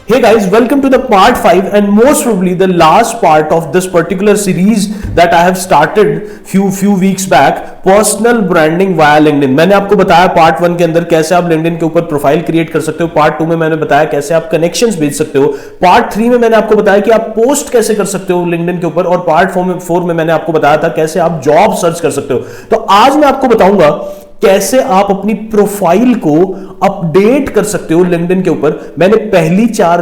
Hey guys, welcome to the part 5 and most probably the last part of this particular series that I have started few weeks back, personal branding via LinkedIn। मैंने आपको बताया part 1 के अंदर कैसे आप LinkedIn के ऊपर profile create कर सकते हो, पार्ट 2 में मैंने बताया कैसे आप कनेक्शंस भेज सकते हो, पार्ट 3 में मैंने आपको बताया कि आप पोस्ट कैसे कर सकते हो LinkedIn के ऊपर, और पार्ट 4 में मैंने आपको बताया था कैसे आप जॉब सर्च कर सकते हो। तो आज मैं आपको बताऊंगा कैसे आप अपनी प्रोफाइल को अपडेट कर सकते हो लिंक्डइन के ऊपर। मैंने पहले चार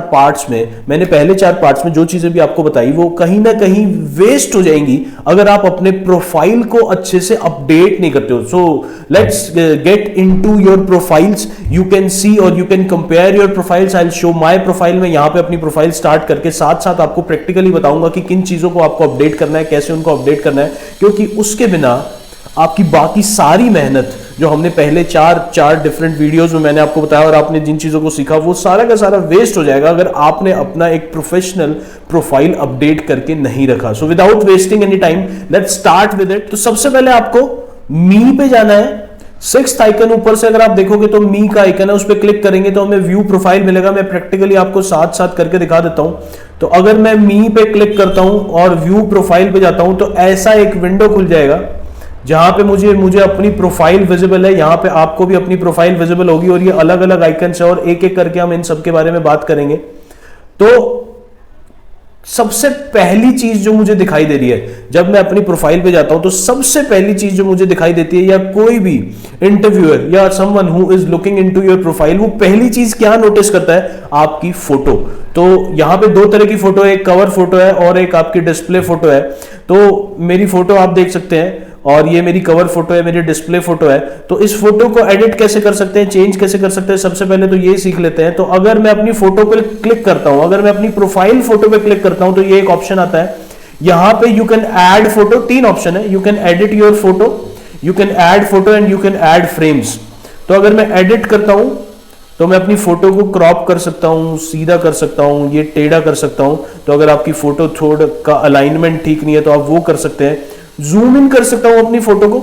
पार्ट्स में जो चीजें भी आपको बताई वो कहीं ना कहीं वेस्ट हो जाएंगी अगर आप अपने प्रोफाइल को अच्छे से अपडेट नहीं करते हो। So let's get into your profiles. You can see और you can compare your profiles. I will show my profile में यहां पे अपनी प्रोफाइल स्टार्ट करके साथ साथ आपको प्रैक्टिकली बताऊंगा कि किन चीजों को आपको अपडेट करना है, कैसे उनको अपडेट करना है, क्योंकि उसके बिना आपकी बाकी सारी मेहनत जो हमने पहले चार डिफरेंट वीडियोस में मैंने आपको बताया और आपने जिन चीजों को सीखा वो सारा का सारा वेस्ट हो जाएगा अगर आपने अपना एक प्रोफेशनल प्रोफाइल अपडेट करके नहीं रखा। So without wasting any time let's start with it. तो सबसे पहले आपको मी पे जाना है। 6th आइकन ऊपर से अगर आप देखोगे तो मी का आइकन है, उस पर क्लिक करेंगे तो हमें व्यू प्रोफाइल मिलेगा। मैं प्रैक्टिकली आपको साथ साथ करके दिखा देता हूं। तो अगर मैं मी पे क्लिक करता हूं और व्यू प्रोफाइल पे जाता हूं तो ऐसा एक विंडो खुल जाएगा जहां पे मुझे अपनी प्रोफाइल विजिबल है। यहां पे आपको भी अपनी प्रोफाइल विजिबल होगी और ये अलग अलग आइकन्स है और एक एक करके हम इन सब के बारे में बात करेंगे। तो सबसे पहली चीज जो मुझे दिखाई दे रही है जब मैं अपनी प्रोफाइल पे जाता हूं तो सबसे पहली चीज जो मुझे दिखाई देती है, या कोई भी इंटरव्यूअर या someone who is looking into your profile, वो पहली चीज क्या नोटिस करता है? आपकी फोटो। तो यहां पे 2 तरह की फोटो है, एक कवर फोटो है और एक आपकी डिस्प्ले फोटो है। तो मेरी फोटो आप देख सकते हैं और ये मेरी कवर फोटो है, मेरी डिस्प्ले फोटो है। तो इस फोटो को एडिट कैसे कर सकते हैं, चेंज कैसे कर सकते हैं, सबसे पहले तो ये सीख लेते हैं। तो अगर मैं अपनी फोटो पर क्लिक करता हूं, अगर मैं अपनी प्रोफाइल फोटो पे क्लिक करता हूं तो ये एक ऑप्शन आता है। यहां पे you can add photo, 3 option है। You can edit your photo, you can add photo and you can add frames. तो अगर मैं एडिट करता हूं तो मैं अपनी फोटो को क्रॉप कर सकता हूं, सीधा कर सकता हूं, ये टेढ़ा कर सकता हूं। तो अगर आपकी फोटो थोड़ा का अलाइनमेंट ठीक नहीं है तो आप वो कर सकते हैं। जूम इन कर सकता हूं अपनी फोटो को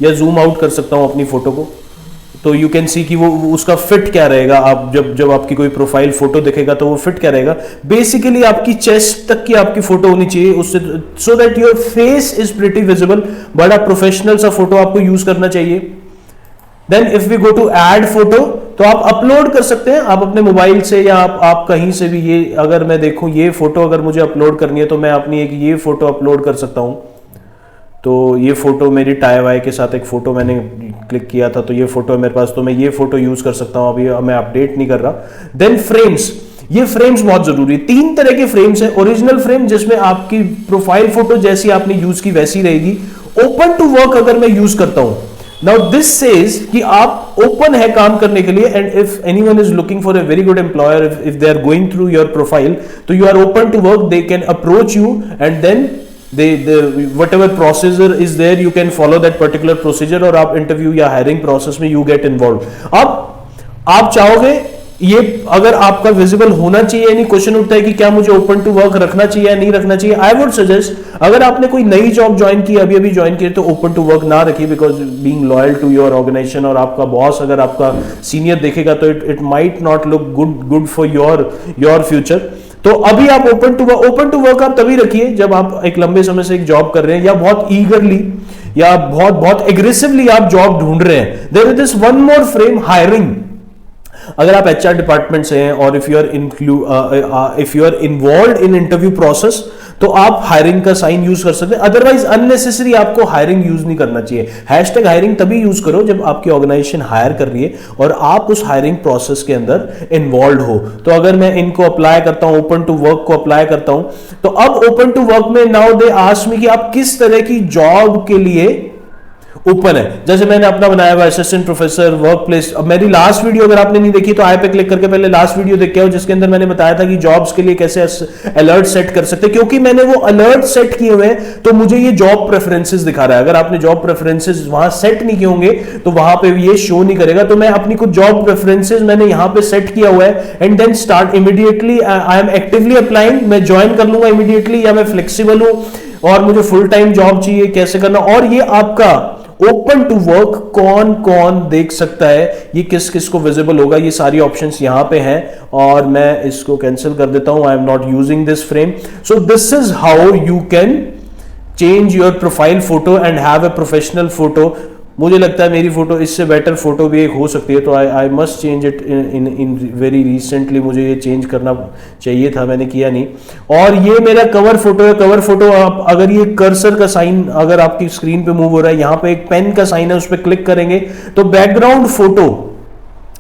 या जूम आउट कर सकता हूं अपनी फोटो को। तो यू कैन सी कि वो उसका फिट क्या रहेगा। आप जब आपकी कोई प्रोफाइल फोटो दिखेगा तो वो फिट क्या रहेगा। बेसिकली आपकी चेस्ट तक की आपकी फोटो होनी चाहिए उससे, so that your face is pretty visible. बड़ा प्रोफेशनल सा फोटो आपको यूज करना चाहिए। Then if we go to add photo तो आप अपलोड कर सकते हैं, आप अपने मोबाइल से या आप कहीं से भी। ये अगर मैं देखूं ये फोटो अगर मुझे अपलोड करनी है तो मैं अपनी एक ये फोटो अपलोड कर सकता हूं। तो ये फोटो मेरी टाई वाई के साथ एक फोटो मैंने क्लिक किया था, तो ये फोटो है मेरे पास, तो मैं ये फोटो यूज कर सकता हूं। अभी मैं अपडेट नहीं कर रहा। देन फ्रेम्स, ये फ्रेम्स बहुत जरूरी है। 3 तरह के फ्रेम्स है। ओरिजिनल फ्रेम जिसमें आपकी प्रोफाइल फोटो जैसी आपने यूज की वैसी रहेगी। ओपन टू वर्क अगर मैं यूज करता हूं, नाउ दिस सेज कि आप ओपन है काम करने के लिए, and if anyone is looking for a very good employer, if they are going through your profile, तो you are open to work, they can approach you and then whatever procedure is there you can follow that particular procedure और आप interview या hiring process में you get involved। अब आप चाहोगे ये अगर आपका विजिबल होना चाहिए, नहीं क्वेश्चन उठता है कि क्या मुझे ओपन टू वर्क रखना चाहिए या नहीं रखना चाहिए। आई वुड सजेस्ट अगर आपने कोई नई जॉब ज्वाइन की, अभी ज्वाइन की, तो ओपन टू वर्क ना रखिए, because being loyal to your organisation और आपका बॉस अगर आपका सीनियर देखेगा तो it might not look good for your future. तो अभी आप ओपन टू वर्क आप तभी रखिए जब आप एक लंबे समय से एक जॉब कर रहे हैं या बहुत ईगरली या बहुत एग्रेसिवली आप जॉब ढूंढ रहे हैं। There is this one more frame, hiring. अगर आप एचआर डिपार्टमेंट से हैं और if you are involve in interview process तो आप हायरिंग का साइन यूज कर सकते हैं। अदरवाइज अननेसेसरी आपको हायरिंग यूज नहीं करना चाहिए। हैशटैग हायरिंग तभी यूज करो जब आपकी ऑर्गेनाइजेशन हायर कर रही है और आप उस हायरिंग प्रोसेस के अंदर इन्वॉल्व हो। तो अगर मैं इनको अप्लाई करता हूं, ओपन टू वर्क को अप्लाई करता हूं, तो अब ओपन टू वर्क में नाउ दे आस्क मी कि आप किस तरह की जॉब के लिए ओपन है। जैसे मैंने अपना बनाया हुआ असिस्टेंट प्रोफेसर वर्क प्लेस। अब मेरी लास्ट वीडियो अगर आपने नहीं देखी तो आई पे क्लिक करके पहले लास्ट वीडियो देख के आओ, जिसके अंदर मैंने बताया था कि जॉब्स के लिए कैसे अलर्ट सेट कर सकते हैं। क्योंकि मैंने वो अलर्ट सेट किए हुए हैं तो मुझे ये जॉब प्रेफरेंसेस दिखा रहा है। अगर आपने जॉब प्रेफरेंसेस वहां सेट नहीं किए होंगे तो वहां पे ये शो नहीं करेगा। तो मैं अपनी कुछ जॉब प्रेफरेंसेस मैंने यहां पे सेट किया हुआ है and then start immediately. I am actively applying, मैं ज्वाइन कर लूंगा इमीडिएटली, या मैं फ्लेक्सिबल हूं और मुझे फुल टाइम जॉब चाहिए, कैसे करना। और ये आपका ओपन टू वर्क कौन कौन देख सकता है, ये किस किस को विजिबल होगा, ये सारी ऑप्शंस यहां पे हैं और मैं इसको कैंसिल कर देता हूं, I am not using this frame. So this is how you can change your profile photo and have a professional photo. मुझे लगता है मेरी फोटो इससे बेटर फोटो भी एक हो सकती है, तो I must change it in very recently. मुझे ये चेंज करना चाहिए था, मैंने किया नहीं। और ये मेरा कवर फोटो है। कवर फोटो आप अगर ये कर्सर का साइन अगर आपकी स्क्रीन पे मूव हो रहा है, यहाँ पे एक पेन का साइन है, उस पर क्लिक करेंगे तो बैकग्राउंड फोटो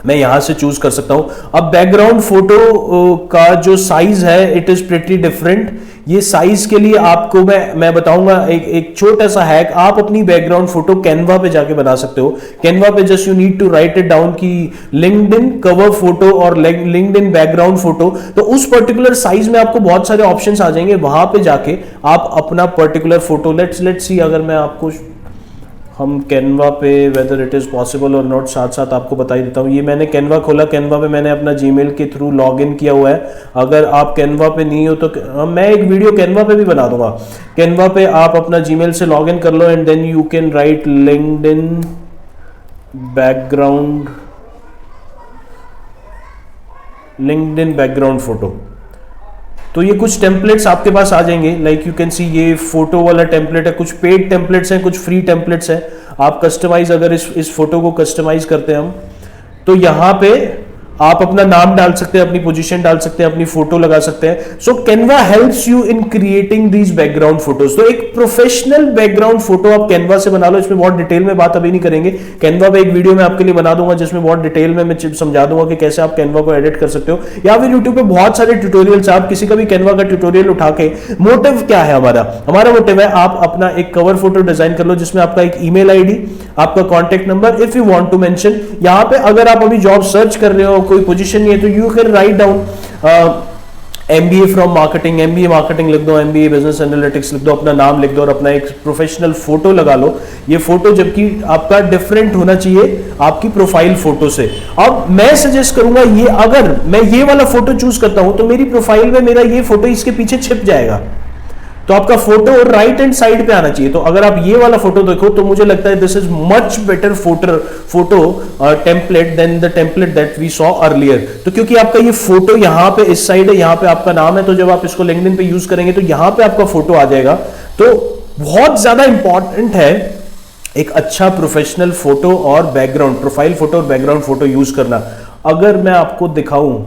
मैं यहां से चूज कर सकता हूं। अब बैकग्राउंड फोटो का जो साइज है इट इज प्रिटी डिफरेंट। ये साइज के लिए आपको मैं बताऊंगा एक छोटा सा हैक। आप अपनी बैकग्राउंड फोटो कैनवा पे जाके बना सकते हो। कैनवा पे just you need to write it down की लिंक्डइन कवर फोटो और लिंक्डइन बैकग्राउंड फोटो, तो उस पर्टिकुलर साइज में आपको बहुत सारे ऑप्शंस आ जाएंगे। वहां पे जाके आप अपना पर्टिकुलर फोटो लेट्स सी, अगर मैं आपको हम कैनवा पे वेदर इट इज़ पॉसिबल और नॉट साथ साथ आपको बता ही देता हूँ। ये मैंने कैनवा खोला, कैनवा पे मैंने अपना जीमेल के थ्रू लॉगिन किया हुआ है। अगर आप कैनवा पे नहीं हो तो मैं एक वीडियो कैनवा पे भी बना दूंगा। कैनवा पे आप अपना जीमेल से लॉगिन कर लो and then you can write LinkedIn background photo. तो ये कुछ टेम्पलेट्स आपके पास आ जाएंगे, लाइक यू कैन सी ये फोटो वाला टेम्पलेट है, कुछ पेड टेम्पलेट्स हैं, कुछ फ्री टेम्पलेट्स हैं। आप कस्टमाइज अगर इस फोटो को कस्टमाइज करते हैं हम, तो यहां पे आप अपना नाम डाल सकते हैं, अपनी पोजीशन डाल सकते हैं, अपनी फोटो लगा सकते हैं। So Canva helps you in creating these background photos. तो एक प्रोफेशनल बैकग्राउंड फोटो आप कैनवा से बना लो। इसमें बहुत डिटेल में बात अभी नहीं करेंगे, कैनवा पे एक वीडियो मैं आपके लिए बना दूंगा जिसमें बहुत डिटेल में मैं समझा दूंगा कि कैसे आप कैनवा को एडिट कर सकते हो, या फिर यूट्यूब पे बहुत सारे ट्यूटोरियल्स। आप किसी का भी कैनवा का ट्यूटोरियल उठा के, मोटिव क्या है हमारा मोटिव है आप अपना एक कवर फोटो डिजाइन कर लो जिसमें आपका एक ईमेल आईडी, आपका contact number, if you want to mention. यहां पे अगर आप अभी जॉब सर्च कर रहे हो, कोई पोजीशन नहीं है, तो you can write down MBA from marketing, MBA marketing लिख दो, MBA बिजनेस एनालिटिक्स लिख दो, अपना नाम लिख दो और अपना एक प्रोफेशनल फोटो लगा लो। ये फोटो जबकि आपका डिफरेंट होना चाहिए आपकी प्रोफाइल फोटो से। अब मैं सजेस्ट करूंगा, ये अगर मैं ये वाला फोटो चूज करता हूं तो मेरी प्रोफाइल में मेरा ये फोटो इसके पीछे छिप जाएगा, तो आपका फोटो राइट हैंड साइड पे आना चाहिए। तो अगर आप ये वाला फोटो देखो तो मुझे लगता है this is much better photo template than the template that we saw earlier. तो क्योंकि आपका ये फोटो यहाँ पे इस साइड है, यहाँ पे आपका नाम है, तो जब आप इसको लिंक्डइन पे यूज करेंगे तो यहाँ पे आपका फोटो आ जाएगा। तो बहुत ज्यादा इंपॉर्टेंट है एक अच्छा प्रोफेशनल फोटो और बैकग्राउंड, प्रोफाइल फोटो और बैकग्राउंड फोटो यूज करना। अगर मैं आपको दिखाऊं,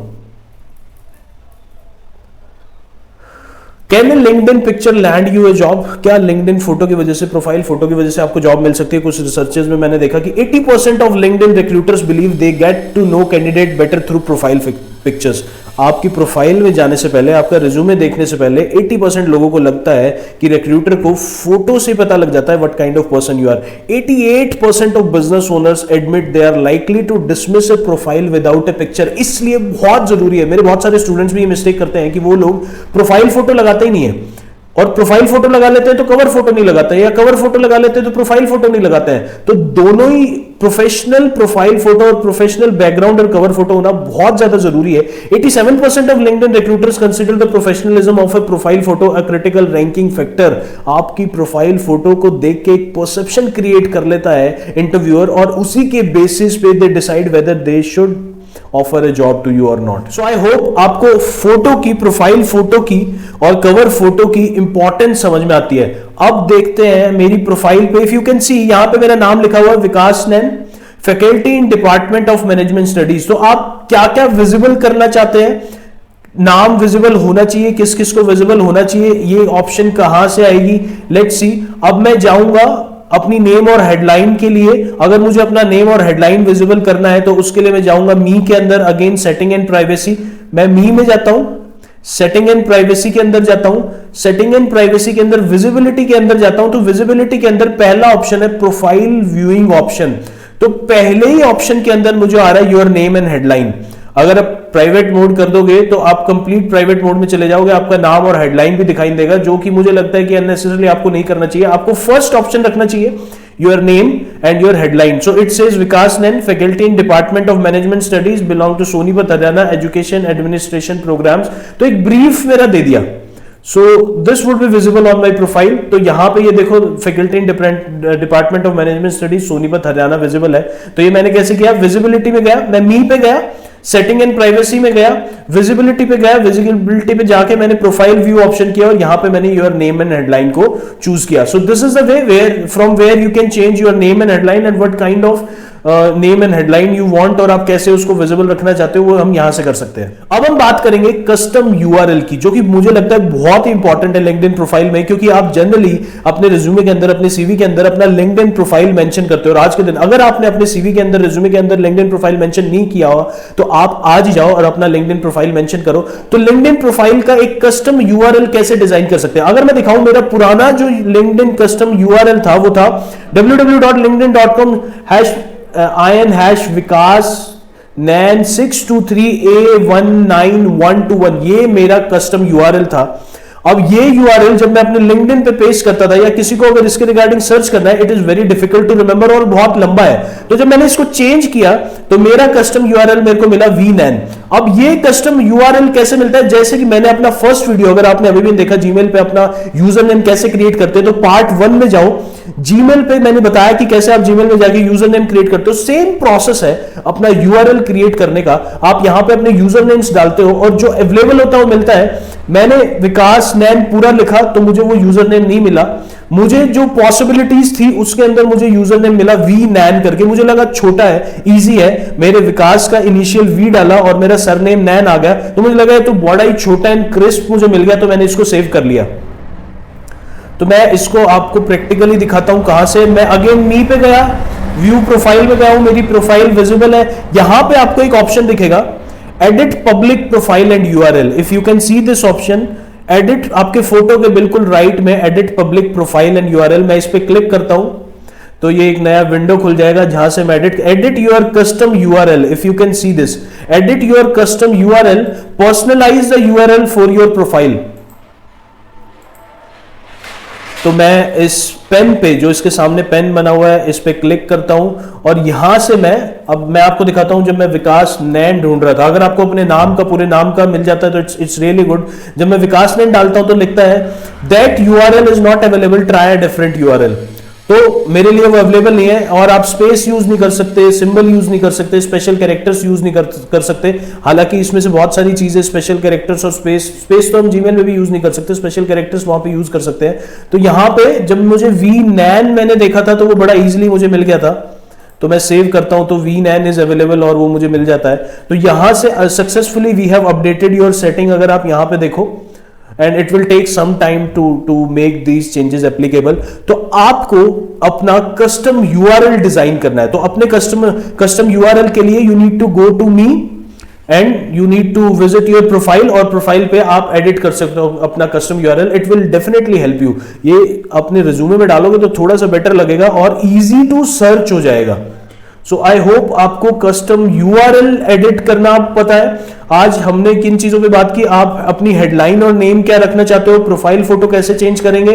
can LinkedIn picture land U A job? क्या लिंक्डइन फोटो की वजह से, प्रोफाइल फोटो की वजह से आपको जॉब मिल सकती है? कुछ रिसर्चेस में मैंने देखा कि 80% of LinkedIn recruiters believe they get to know candidate better through profile pictures. आपकी प्रोफाइल में जाने से पहले, आपका रिज्यूमे देखने से पहले 80% लोगों को लगता है कि रिक्रूटर को फोटो से पता लग जाता है what kind of person you are. 88% of business owners admit they are likely to dismiss a profile without a picture. इसलिए बहुत जरूरी है, मेरे बहुत सारे स्टूडेंट्स भी ये मिस्टेक करते हैं कि वो लोग प्रोफाइल फोटो लगाते ही नहीं है, और प्रोफाइल फोटो लगा लेते हैं तो कवर फोटो नहीं लगाते हैं, या कवर फोटो लगा लेते हैं तो प्रोफाइल फोटो नहीं लगाते हैं। तो दोनों ही प्रोफेशनल प्रोफाइल फोटो और प्रोफेशनल बैकग्राउंड और कवर फोटो होना बहुत ज्यादा जरूरी है। 87% of LinkedIn recruiters consider the professionalism of A profile photo a critical ranking factor. आपकी प्रोफाइल फोटो को देख के एक परसेप्शन क्रिएट कर लेता है इंटरव्यूअर, और उसी के बेसिस पे they decide whether they should offer a job to you और नॉट। सो आई होप आपको फोटो की, प्रोफाइल फोटो की और कवर फोटो की इंपॉर्टेंस समझ में आती है। अब देखते हैं मेरी प्रोफाइल पे, इफ यू कैन सी यहां पे मेरा नाम लिखा हुआ है Vikas Nain, faculty in department of management studies. तो आप क्या क्या विजिबल करना चाहते हैं? नाम विजिबल होना चाहिए, किस किस को विजिबल होना चाहिए, ये ऑप्शन कहां से आएगी, लेट्स सी। अब मैं जाऊंगा अपनी नेम और हेडलाइन के लिए। अगर मुझे अपना नेम और हेडलाइन विजिबल करना है तो उसके लिए मैं जाऊंगा मी के अंदर, अगेन सेटिंग एंड प्राइवेसी। मैं मी में जाता हूं, सेटिंग एंड प्राइवेसी के अंदर जाता हूं, सेटिंग एंड प्राइवेसी के अंदर विजिबिलिटी के अंदर जाता हूं। तो विजिबिलिटी के अंदर पहला ऑप्शन है प्रोफाइल व्यूइंग ऑप्शन। तो पहले ही ऑप्शन के अंदर मुझे आ रहा है योर नेम एंड हेडलाइन। अगर आप प्राइवेट मोड कर दोगे तो आप कंप्लीट प्राइवेट मोड में चले जाओगे, आपका नाम और हेडलाइन भी दिखाई देगा, जो कि मुझे लगता है कि अननेसेसरली आपको नहीं करना चाहिए। आपको फर्स्ट ऑप्शन रखना चाहिए your name and your headline. So it says Vikas Nain, faculty in department of management studies, belong to Sonipat Haryana, education administration programs. तो एक ब्रीफ मेरा दे दिया। So this would be visible on my profile. तो यहां पे ये देखो faculty in department of management studies Sonipat Haryana visible है। तो ये मैंने कैसे किया, विजिबिलिटी में गया, मैं मी पे गया, सेटिंग एंड प्राइवेसी में गया, विजिबिलिटी पे गया, विजिबिलिटी पे जाके मैंने प्रोफाइल व्यू ऑप्शन किया और यहां पे मैंने योर नेम एंड हेडलाइन को चूज किया। So this is the way where from where you can change your name and headline and what kind of name and headline you want, और आप कैसे उसको विजिबल रखना चाहते हो वो हम यहां से कर सकते हैं। अब हम बात करेंगे कस्टम यूआरएल की, जो कि मुझे लगता है बहुत ही इंपॉर्टेंट है लिंक्डइन प्रोफाइल में, क्योंकि आप जनरली अपने रिज्यूमे के अंदर, अपने सीवी के अंदर अपना लिंक्डइन प्रोफाइल मेंशन करते हो। और आज के दिन अगर आपने अपने सीवी के अंदर, रिज्यूमे के अंदर लिंक्डइन प्रोफाइल मेंशन नहीं किया हो तो आप आज ही जाओ और अपना लिंक्डइन प्रोफाइल मेंशन करो। तो लिंक्डइन प्रोफाइल का एक कस्टम यूआरएल कैसे डिजाइन कर सकते हैं, अगर मैं दिखाऊं, मेरा पुराना जो लिंक्डइन कस्टम यूआरएल था वो था www.linkedin.com /vikas nan 623a19121, ये मेरा कस्टम यूआरएल था। अब ये यूआरएल जब मैं अपने लिंक्डइन पे पेस्ट करता था या किसी को अगर इसके रिगार्डिंग सर्च करना है, it is very difficult to remember और बहुत लंबा है। तो जब मैंने इसको चेंज किया तो मेरा कस्टम यूआरएल मेरे को मिला vnan। अब ये कस्टम यूआरएल कैसे मिलता है, जैसे कि मैंने अपना फर्स्ट वीडियो, अगर आपने अभी भी देखा जीमेल पे अपना यूजर नेम कैसे क्रिएट करते हैं, तो पार्ट 1 में जाओ, जीमेल पे मैंने बताया कि कैसे आप जीमेल में जाके यूजर नेम क्रिएट करते हो। सेम प्रोसेस है अपना यूआरएल क्रिएट करने का। आप यहां पे अपने यूजर नेम्स डालते हो और जो अवेलेबल होता है वो मिलता है। मैंने विकास नैन पूरा लिखा तो मुझे वो यूजर नेम नहीं मिला। मुझे जो पॉसिबिलिटीज थी उसके अंदर मुझे यूजर नेम मिला vnan करके, मुझे लगा छोटा है, इजी है। मेरे विकास का इनिशियल वी डाला और मेरा सरनेम नैन आ गया, तो मुझे लगा तो बड़ा ही छोटा एंड क्रिस्प मुझे मिल गया, तो मैंने इसको सेव कर लिया। तो मैं इसको आपको प्रैक्टिकली दिखाता हूं कहां से। मैं अगेन मी पे गया, व्यू प्रोफाइल में गया हूं, मेरी प्रोफाइल विजिबल है। यहां पे आपको एक ऑप्शन दिखेगा, edit public profile and URL. If you can see this option, edit, आपके फोटो के बिल्कुल राइट में edit public profile and URL, मैं इस पे क्लिक करता हूं तो ये एक नया विंडो खुल जाएगा जहां से मैं edit your custom URL. If you can see this, edit your custom URL, personalise the URL for your profile. तो मैं इस पेन पे, जो इसके सामने पेन बना हुआ है, इस पे क्लिक करता हूं और यहां से अब मैं आपको दिखाता हूं। जब मैं विकास नैन ढूंढ रहा था, अगर आपको अपने नाम का, पूरे नाम का मिल जाता है तो इट्स रियली गुड। जब मैं विकास नैन डालता हूं तो लिखता है that URL is not available, try a different URL. तो मेरे लिए वो अवेलेबल नहीं है, और आप स्पेस यूज नहीं कर सकते, सिंबल यूज नहीं कर सकते, स्पेशल कैरेक्टर्स यूज नहीं कर सकते। हालांकि इसमें से बहुत सारी चीजें, स्पेशल कैरेक्टर्स और स्पेस तो हम जीमेल में भी यूज नहीं कर सकते, स्पेशल कैरेक्टर्स वहां पे यूज कर सकते हैं। तो यहां पे जब मुझे vnan मैंने देखा था तो वो बड़ा इजीली मुझे मिल गया था, तो मैं सेव करता हूं तो vnan इज अवेलेबल और वो मुझे मिल जाता है। तो यहां से successfully we have updated your setting, अगर आप यहां पे देखो, and it will take some time to make these changes applicable. तो आपको अपना कस्टम यूआरएल डिजाइन करना है, तो अपने कस्टम यूआरएल के लिए you need to go to me and you need to visit your profile, और प्रोफाइल पे आप एडिट कर सकते हो अपना custom URL. It will definitely help you. ये अपने रिज्यूमे में डालोगे तो थोड़ा सा बेटर लगेगा और इजी टू सर्च हो जाएगा। सो आई होप आपको कस्टम यूआरएल एडिट करना पता है। आज हमने किन चीजों पे बात की, आप अपनी हेडलाइन और नेम क्या रखना चाहते हो, प्रोफाइल फोटो कैसे चेंज करेंगे,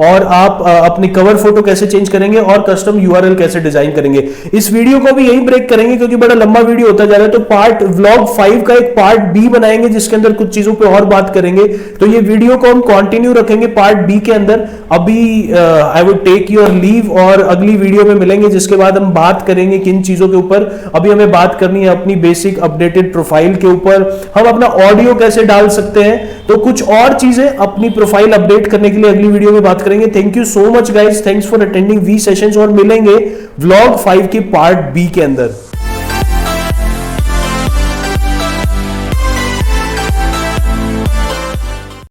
और आप अपनी कवर फोटो कैसे चेंज करेंगे, और कस्टम यूआरएल कैसे डिजाइन करेंगे। इस वीडियो को भी यही ब्रेक करेंगे क्योंकि बड़ा लंबा वीडियो होता जा रहा है। तो पार्ट व्लॉग 5 का एक पार्ट बी बनाएंगे जिसके अंदर कुछ चीजों पे और बात करेंगे। तो ये वीडियो को हम कंटिन्यू रखेंगे पार्ट बी के अंदर। अभी I would take your leave और अगली वीडियो में मिलेंगे जिसके बाद हम बात करेंगे किन चीजों के ऊपर। अभी हमें बात करनी है अपनी बेसिक अपडेटेड प्रोफाइल के ऊपर, हम अपना ऑडियो कैसे डाल सकते हैं, तो कुछ और चीजें अपनी प्रोफाइल अपडेट करने के लिए अगली वीडियो में बात करेंगे। Thank you so much guys, thanks for attending we sessions, और मिलेंगे व्लॉग 5 के पार्ट बी के अंदर।